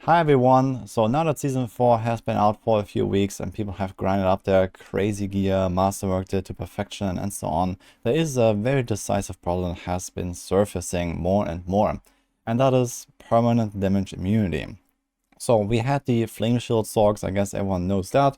Hi everyone, so now that Season 4 has been out for a few weeks and people have grinded up their crazy gear, masterworked it to perfection and so on, there is a very decisive problem that has been surfacing more and more, and that is permanent damage immunity. So we had the Flame Shield Sorcs, I guess everyone knows that.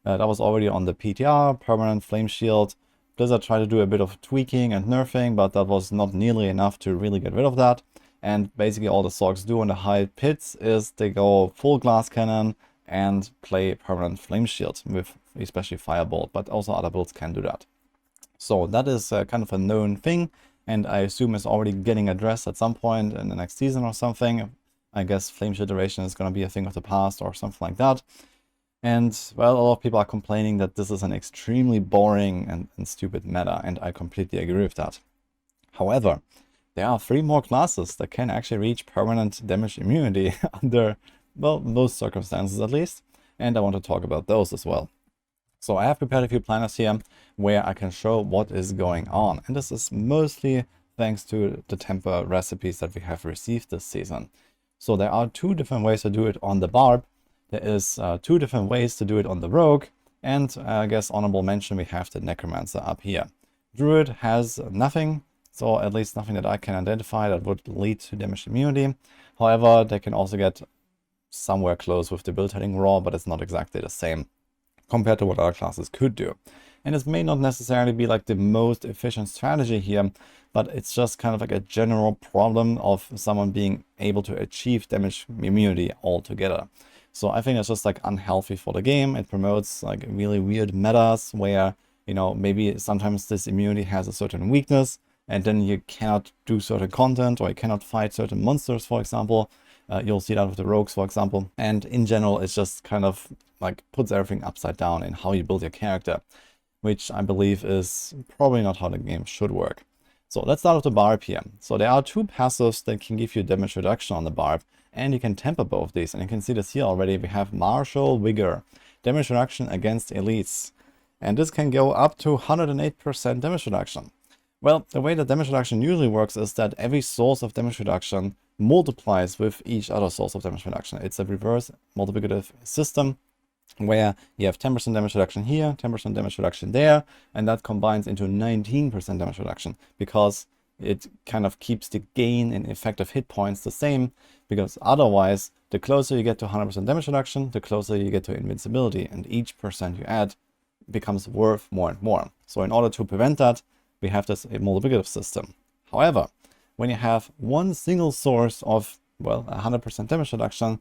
That was already on the PTR, permanent Flame Shield. Blizzard tried to do a bit of tweaking and nerfing, but that was not nearly enough to really get rid of that. And basically all the Sorcs do in the high pits is they go full glass cannon and play permanent flame shield with especially firebolt, but also other builds can do that. So that is kind of a known thing, and I assume it's already getting addressed at some point in the next season or something. I guess flame shield duration is going to be a thing of the past or something like that. And well, a lot of people are complaining that this is an extremely boring and stupid meta, and I completely agree with that. However, there are 3 more classes that can actually reach permanent damage immunity under, well, most circumstances at least, and I want to talk about those as well. So I have prepared a few planners here where I can show what is going on, and this is mostly thanks to the temper recipes that we have received this season. So there are 2 different ways to do it on the Barb, there is 2 different ways to do it on the Rogue, and I guess honorable mention we have the Necromancer up here. Druid has nothing. So at least nothing that I can identify that would lead to damage immunity. However, they can also get somewhere close with debilitating raw, but it's not exactly the same compared to what other classes could do. And this may not necessarily be like the most efficient strategy here, but it's just kind of like a general problem of someone being able to achieve damage immunity altogether. So I think it's just like unhealthy for the game. It promotes like really weird metas where, you know, maybe sometimes this immunity has a certain weakness, and then you cannot do certain content, or you cannot fight certain monsters, for example. You'll see that with the rogues, for example. And in general, it's just kind of like puts everything upside down in how you build your character, which I believe is probably not how the game should work. So let's start with the Barb here. So there are 2 passives that can give you damage reduction on the Barb, and you can temper both these. And you can see this here already. We have Martial Vigor, damage reduction against elites. And this can go up to 108% damage reduction. Well, the way that damage reduction usually works is that every source of damage reduction multiplies with each other source of damage reduction. It's a reverse multiplicative system where you have 10% damage reduction here, 10% damage reduction there, and that combines into 19% damage reduction because it kind of keeps the gain in effective hit points the same, because otherwise, the closer you get to 100% damage reduction, the closer you get to invincibility, and each percent you add becomes worth more and more. So in order to prevent that, we have this multiplicative system. However, when you have one single source of, well, 100% damage reduction,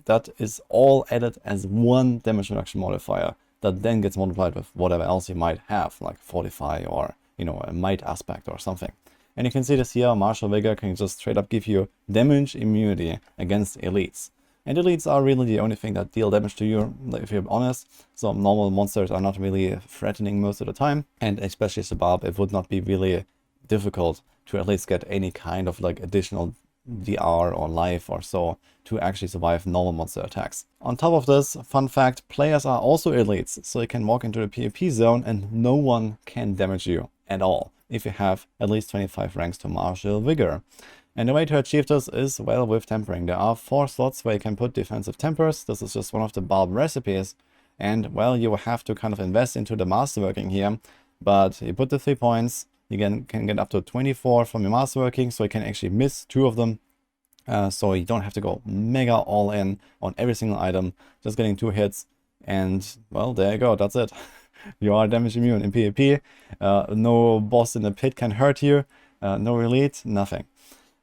that is all added as one damage reduction modifier that then gets multiplied with whatever else you might have, like Fortify or, you know, a Might aspect or something. And you can see this here, Martial Vigor can just straight up give you damage immunity against elites. And elites are really the only thing that deal damage to you, if you're honest. So normal monsters are not really threatening most of the time. And especially as a Barb, it would not be really difficult to at least get any kind of like additional DR or life or so to actually survive normal monster attacks. On top of this, fun fact, players are also elites. So you can walk into the PvP zone and no one can damage you at all if you have at least 25 ranks to Martial Vigor. And the way to achieve this is, well, with tempering. There are 4 slots where you can put defensive tempers. This is just one of the Barb recipes. And, well, you will have to kind of invest into the masterworking here. But you put the 3 points, you can get up to 24 from your masterworking, so you can actually miss 2 of them. So you don't have to go mega all in on every single item, just getting 2 hits. And, well, there you go, that's it. You are damage immune in PvP. No boss in the pit can hurt you. No elite, nothing.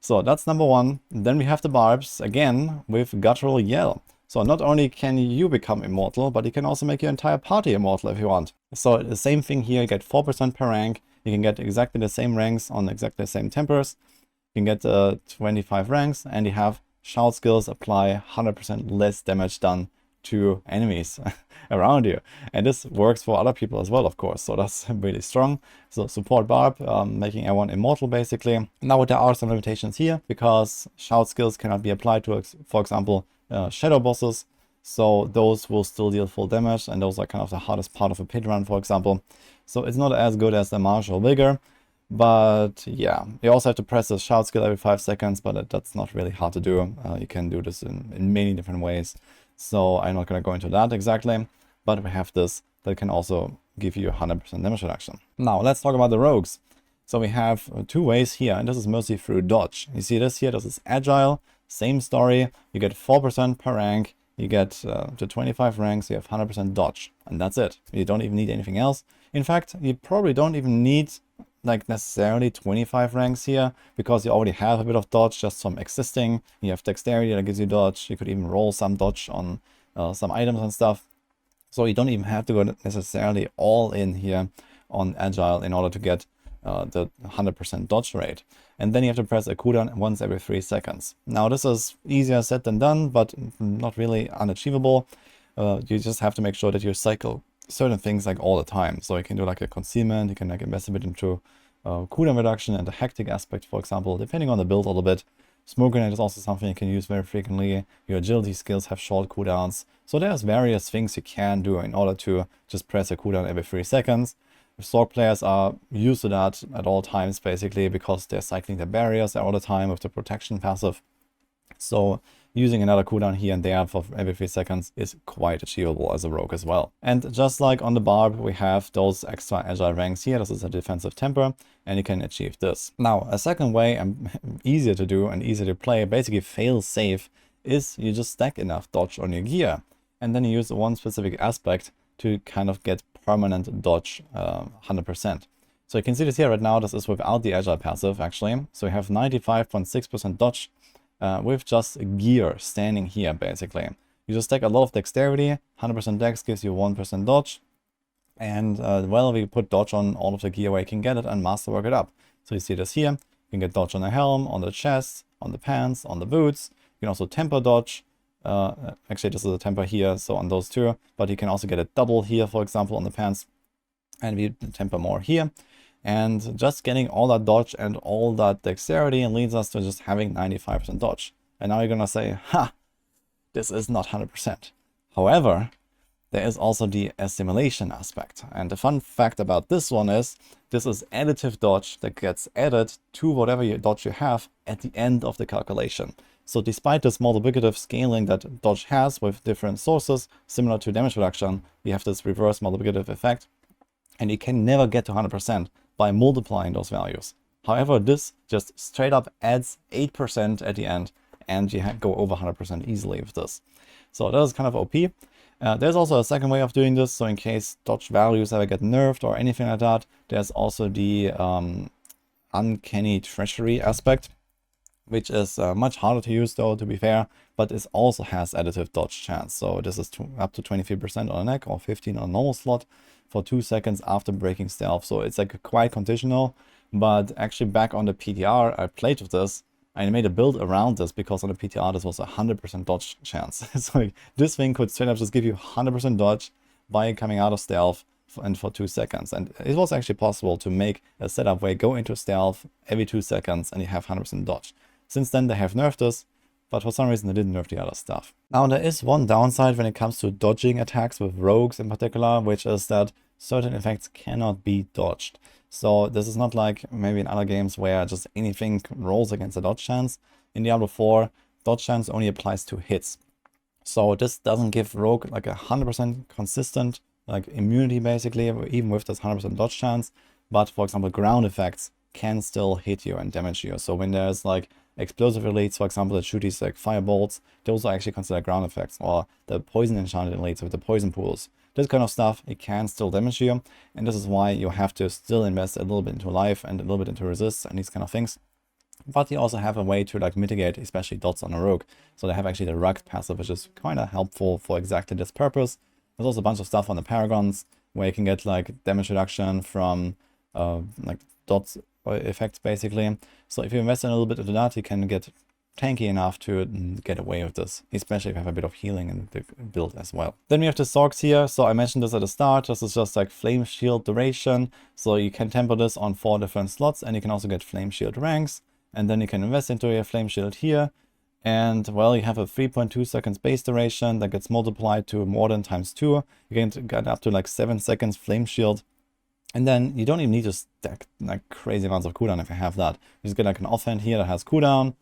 So that's number 1. Then we have the Barbs, again, with Guttural Yell. So not only can you become immortal, but you can also make your entire party immortal if you want. So the same thing here, you get 4% per rank. You can get exactly the same ranks on exactly the same tempers. You can get 25 ranks, and you have shout skills apply 100% less damage done to enemies around you. And this works for other people as well, of course, so that's really strong. So support Barb, making everyone immortal basically. Now there are some limitations here, because shout skills cannot be applied to, for example, shadow bosses, so those will still deal full damage, and those are kind of the hardest part of a pit run, for example. So it's not as good as the Martial Vigor, But yeah, you also have to press the shout skill every 5 seconds, but that's not really hard to do. You can do this in many different ways. So I'm not going to go into that exactly, but we have this that can also give you 100% damage reduction. Now let's talk about the rogues. So we have 2 ways here, and this is mostly through dodge. You see this here, this is agile, same story. You get 4% per rank, you get to 25 ranks, you have 100% dodge, and that's it. You don't even need anything else. In fact, you probably don't even need like necessarily 25 ranks here, because you already have a bit of dodge just from existing. You have dexterity that gives you dodge. You could even roll some dodge on some items and stuff. So you don't even have to go necessarily all in here on agile in order to get the 100% dodge rate. And then you have to press a cooldown once every 3 seconds. Now this is easier said than done, but not really unachievable. You just have to make sure that you cycle certain things like all the time. So you can do like a concealment, you can like invest a bit into cooldown reduction and the hectic aspect, for example, depending on the build a little bit. Smoke grenade is also something you can use very frequently. Your agility skills have short cooldowns. So there's various things you can do in order to just press a cooldown every 3 seconds. Sorc players are used to that at all times basically, because they're cycling the barriers all the time with the protection passive. So using another cooldown here and there for every 3 seconds is quite achievable as a rogue as well. And just like on the Barb, we have those extra agile ranks here. This is a defensive temper, and you can achieve this. Now, a second way, and easier to do and easier to play, basically fail safe, is you just stack enough dodge on your gear, and then you use one specific aspect to kind of get permanent dodge 100%. So you can see this here right now. This is without the agile passive actually. So you have 95.6% dodge with just gear standing here basically. You just stack a lot of dexterity, 100% dex gives you 1% dodge, and well, we put dodge on all of the gear where you can get it and masterwork it up. So you see this here, you can get dodge on the helm, on the chest, on the pants, on the boots. You can also temper dodge. Actually this is a temper here, so on those two, but you can also get a double here, for example, on the pants, and we temper more here. And just getting all that dodge and all that dexterity leads us to just having 95% dodge. And now you're gonna say, ha, this is not 100%. However, there is also the assimilation aspect. And the fun fact about this one is, this is additive dodge that gets added to whatever dodge you have at the end of the calculation. So despite this multiplicative scaling that dodge has with different sources, similar to damage reduction, we have this reverse multiplicative effect. And you can never get to 100% by multiplying those values. However, this just straight up adds 8% at the end, and you go over 100% easily with this. So that is kind of OP. There's also a second way of doing this, so in case dodge values ever get nerfed or anything like that, there's also the uncanny treachery aspect, which is much harder to use though, to be fair, but it also has additive dodge chance. So this is up to 23% on a neck or 15 on a normal slot for 2 seconds after breaking stealth. So it's like quite conditional, but actually back on the PTR, I played with this. I made a build around this because on the PTR this was a 100% dodge chance. So like, this thing could straight up just give you 100% dodge by coming out of stealth and for 2 seconds. And it was actually possible to make a setup where you go into stealth every 2 seconds and you have 100% dodge. Since then they have nerfed this, but for some reason they didn't nerf the other stuff. Now there is one downside when it comes to dodging attacks with rogues in particular, which is that certain effects cannot be dodged. So this is not like maybe in other games where just anything rolls against a dodge chance. In Diablo 4, dodge chance only applies to hits. So this doesn't give rogue like a 100% consistent like immunity basically, even with this 100% dodge chance. But for example, ground effects can still hit you and damage you. So when there's like explosive elites, for example, that shoot these like firebolts, those are actually considered ground effects, or the poison enchanted elites with the poison pools. This kind of stuff, it can still damage you, and this is why you have to still invest a little bit into life and a little bit into resist and these kind of things. But you also have a way to like mitigate, especially dots on a rogue. So they have actually the rugged passive, which is kind of helpful for exactly this purpose. There's also a bunch of stuff on the paragons where you can get like damage reduction from like dots effects basically. So if you invest in a little bit into that, you can get tanky enough to get away with this, especially if you have a bit of healing in the build as well. Then we have the Sorcs here. So I mentioned this at the start. This is just like flame shield duration. So you can temper this on 4 different slots, and you can also get flame shield ranks. And then you can invest into your flame shield here. And well, you have a 3.2 seconds base duration that gets multiplied to more than ×2. You can get up to like 7 seconds flame shield And then you don't even need to stack like crazy amounts of cooldown if you have that. You just get like an offhand here that has cooldown,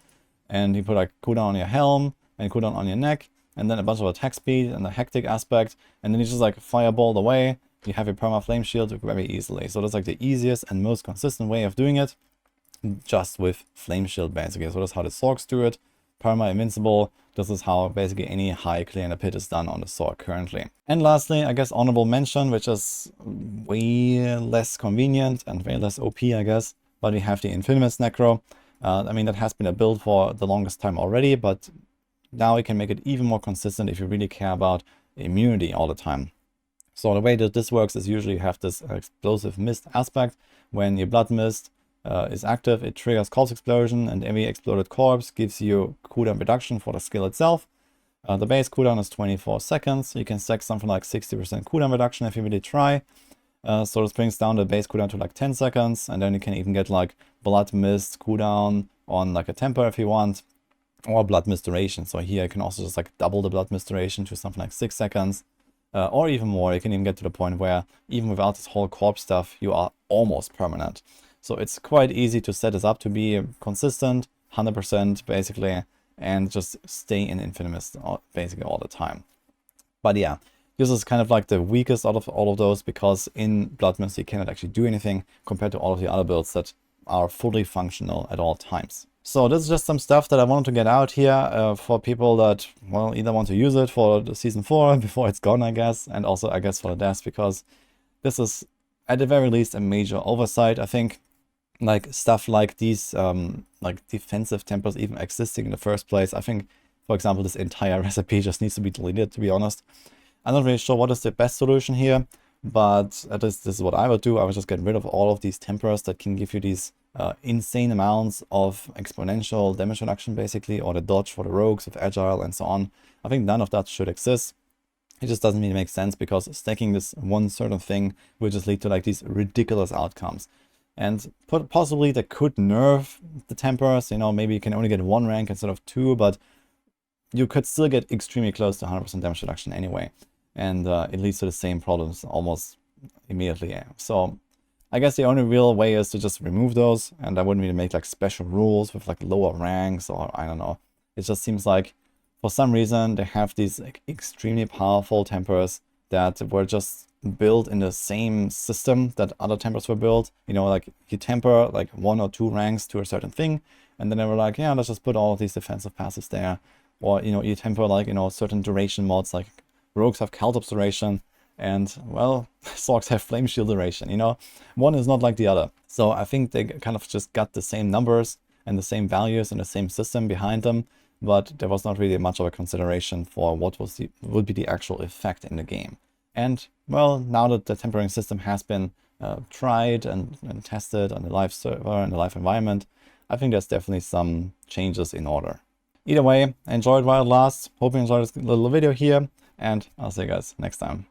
and you put like cooldown on your helm, and cooldown on your neck, and then a bunch of attack speed and the hectic aspect, and then you just like fireball away. You have your perma flame shield very easily. So that's like the easiest and most consistent way of doing it, just with flame shield basically. So that's how the Sorcs do it. Perma invincible. This is how basically any high clear in the pit is done on the Sorc currently. And lastly, I guess honorable mention, which is way less convenient and way less OP, I guess. But we have the Infamous Necro. I mean, that has been a build for the longest time already, but now we can make it even more consistent if you really care about immunity all the time. So the way that this works is usually you have this explosive mist aspect. When your blood mist is active, it triggers corpse explosion, and every exploded corpse gives you cooldown reduction for the skill itself. The base cooldown is 24 seconds. You can stack something like 60% cooldown reduction if you really try. So this brings down the base cooldown to like 10 seconds, and then you can even get like blood mist cooldown on like a temper if you want, or blood mist duration. So here you can also just like double the blood mist duration to something like 6 seconds. Or even more. You can even get to the point where even without this whole corpse stuff, you are almost permanent. So it's quite easy to set this up to be consistent, 100% basically, and just stay in Infamous basically all the time. But yeah, this is kind of like the weakest out of all of those, because in Blood Mist you cannot actually do anything compared to all of the other builds that are fully functional at all times. So this is just some stuff that I wanted to get out here for people that, well, either want to use it for the Season 4 before it's gone, I guess, and also, I guess, for the devs, because this is, at the very least, a major oversight. I think, like, stuff like these, like, defensive tempers even existing in the first place, I think, for example, this entire recipe just needs to be deleted, to be honest. I'm not really sure what is the best solution here, but this is what I would do. I would just get rid of all of these tempers that can give you these insane amounts of exponential damage reduction, basically, or the dodge for the rogues with agile and so on. I think none of that should exist. It just doesn't really make sense, because stacking this one certain thing will just lead to like these ridiculous outcomes. And possibly they could nerf the tempers, you know, maybe you can only get 1 rank instead of 2, but you could still get extremely close to 100% damage reduction anyway. And it leads to the same problems almost immediately. So I guess the only real way is to just remove those, and I wouldn't really make like special rules with like lower ranks, or I don't know. It just seems like for some reason they have these like extremely powerful tempers that were just built in the same system that other tempers were built. You know, like you temper like 1 or 2 ranks to a certain thing, and then they were like, yeah, let's just put all of these defensive passives there. Or, you know, you temper like, you know, certain duration mods, like rogues have Caltops duration, and, well, Sorcs have Flame Shield duration, you know? One is not like the other. So I think they kind of just got the same numbers and the same values and the same system behind them, but there was not really much of a consideration for what would be the actual effect in the game. And, well, now that the tempering system has been tried and tested on the live server and the live environment, I think there's definitely some changes in order. Either way, enjoy it while it lasts. Hope you enjoyed this little video here, and I'll see you guys next time.